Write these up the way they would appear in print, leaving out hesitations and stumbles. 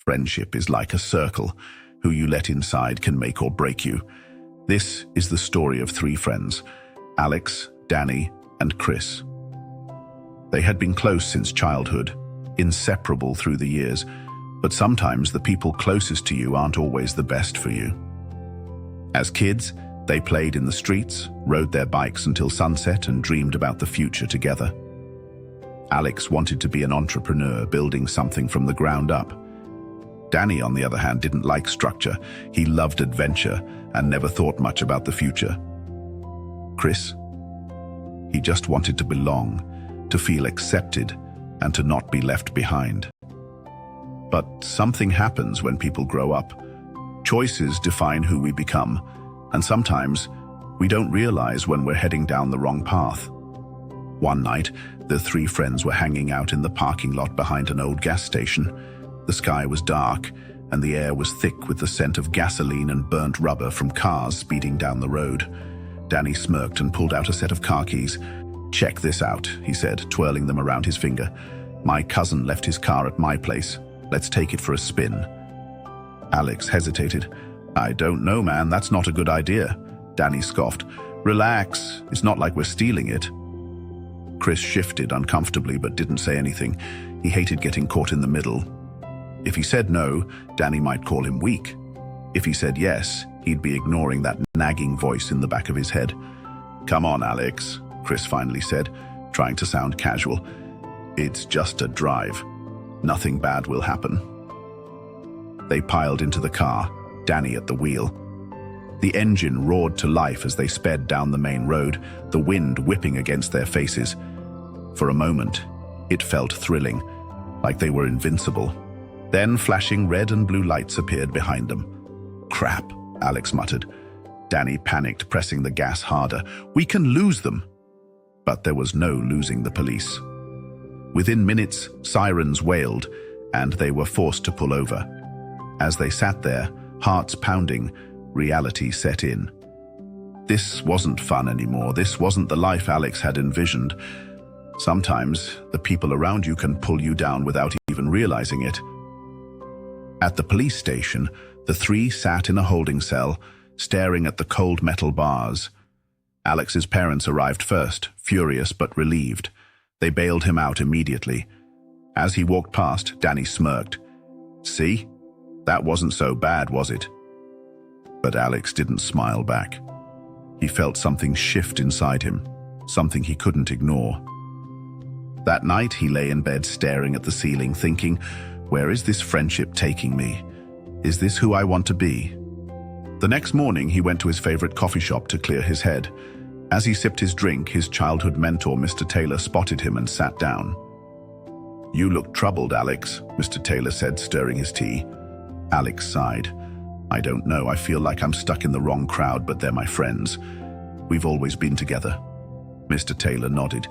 Friendship is like a circle. Who you let inside can make or break you. This is the story of three friends, Alex, Danny, and Chris. They had been close since childhood, inseparable through the years, but sometimes the people closest to you aren't always the best for you. As kids, they played in the streets, rode their bikes until sunset, and dreamed about the future together. Alex wanted to be an entrepreneur, building something from the ground up. Danny, on the other hand, didn't like structure. He loved adventure and never thought much about the future. Chris? He just wanted to belong, to feel accepted, and to not be left behind. But something happens when people grow up. Choices define who we become, and sometimes we don't realize when we're heading down the wrong path. One night, the three friends were hanging out in the parking lot behind an old gas station. The sky was dark, and the air was thick with the scent of gasoline and burnt rubber from cars speeding down the road. Danny smirked and pulled out a set of car keys. "Check this out," he said, twirling them around his finger. "My cousin left his car at my place. Let's take it for a spin." Alex hesitated. "I don't know, man. That's not a good idea." Danny scoffed. "Relax. It's not like we're stealing it." Chris shifted uncomfortably but didn't say anything. He hated getting caught in the middle. If he said no, Danny might call him weak. If he said yes, he'd be ignoring that nagging voice in the back of his head. "Come on, Alex," Chris finally said, trying to sound casual. "It's just a drive. Nothing bad will happen." They piled into the car, Danny at the wheel. The engine roared to life as they sped down the main road, the wind whipping against their faces. For a moment, it felt thrilling, like they were invincible. Then flashing red and blue lights appeared behind them. "Crap," Alex muttered. Danny panicked, pressing the gas harder. "We can lose them." But there was no losing the police. Within minutes, sirens wailed, and they were forced to pull over. As they sat there, hearts pounding, reality set in. This wasn't fun anymore. This wasn't the life Alex had envisioned. Sometimes, the people around you can pull you down without even realizing it. At the police station, the three sat in a holding cell, staring at the cold metal bars. Alex's parents arrived first, furious but relieved. They bailed him out immediately. As he walked past, Danny smirked. "See? That wasn't so bad, was it?" But Alex didn't smile back. He felt something shift inside him, something he couldn't ignore. That night, he lay in bed staring at the ceiling, thinking, where is this friendship taking me? Is this who I want to be? The next morning, he went to his favorite coffee shop to clear his head. As he sipped his drink, his childhood mentor, Mr. Taylor, spotted him and sat down. "You look troubled, Alex," Mr. Taylor said, stirring his tea. Alex sighed. "I don't know, I feel like I'm stuck in the wrong crowd, but they're my friends. We've always been together." Mr. Taylor nodded.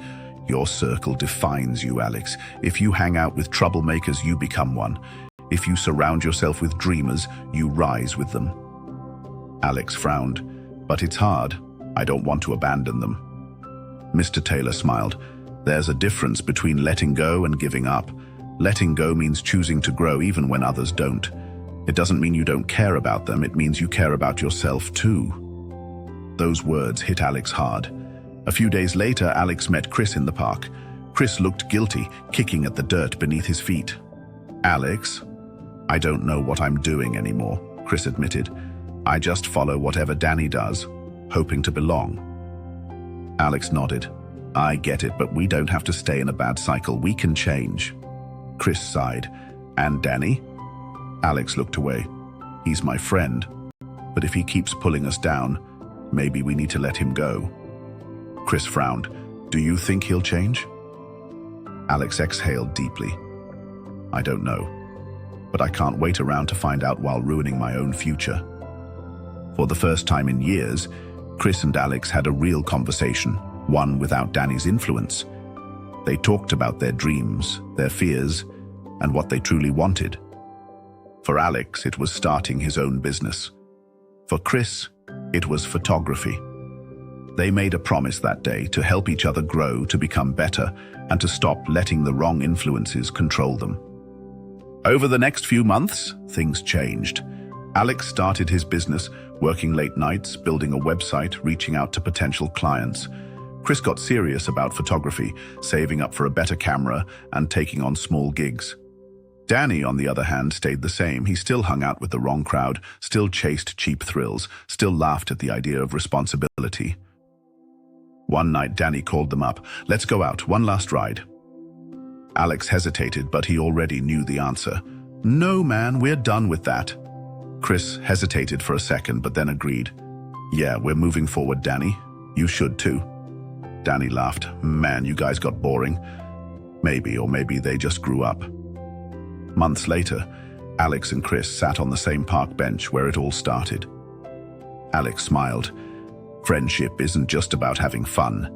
"Your circle defines you, Alex. If you hang out with troublemakers, you become one. If you surround yourself with dreamers, you rise with them." Alex frowned. "But it's hard. I don't want to abandon them." Mr. Taylor smiled. "There's a difference between letting go and giving up. Letting go means choosing to grow even when others don't. It doesn't mean you don't care about them, it means you care about yourself too." Those words hit Alex hard. A few days later, Alex met Chris in the park. Chris looked guilty, kicking at the dirt beneath his feet. "Alex, I don't know what I'm doing anymore," Chris admitted. "I just follow whatever Danny does, hoping to belong." Alex nodded. "I get it, but we don't have to stay in a bad cycle. We can change." Chris sighed. "And Danny?" Alex looked away. "He's my friend. But if he keeps pulling us down, maybe we need to let him go." Chris frowned. "Do you think he'll change?" Alex exhaled deeply. "I don't know. But I can't wait around to find out while ruining my own future." For the first time in years, Chris and Alex had a real conversation, one without Danny's influence. They talked about their dreams, their fears, and what they truly wanted. For Alex, it was starting his own business. For Chris, it was photography. They made a promise that day to help each other grow, to become better, and to stop letting the wrong influences control them. Over the next few months, things changed. Alex started his business, working late nights, building a website, reaching out to potential clients. Chris got serious about photography, saving up for a better camera and taking on small gigs. Danny, on the other hand, stayed the same. He still hung out with the wrong crowd, still chased cheap thrills, still laughed at the idea of responsibility. One night, Danny called them up. "Let's go out, one last ride." Alex hesitated, but he already knew the answer. "No, man, we're done with that." Chris hesitated for a second, but then agreed. "Yeah, we're moving forward, Danny. You should too." Danny laughed. "Man, you guys got boring." Maybe, or maybe they just grew up. Months later, Alex and Chris sat on the same park bench where it all started. Alex smiled. "Friendship isn't just about having fun.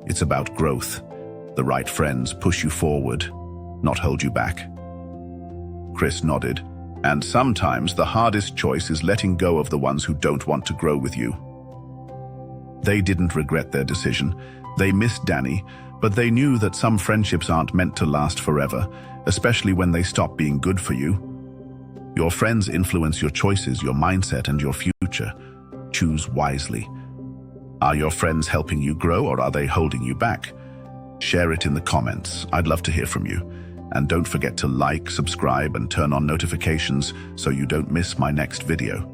It's about growth. The right friends push you forward, not hold you back." Chris nodded. "And sometimes the hardest choice is letting go of the ones who don't want to grow with you." They didn't regret their decision. They missed Danny, but they knew that some friendships aren't meant to last forever, especially when they stop being good for you. Your friends influence your choices, your mindset, and your future. Choose wisely. Are your friends helping you grow, or are they holding you back? Share it in the comments. I'd love to hear from you. And don't forget to like, subscribe, and turn on notifications so you don't miss my next video.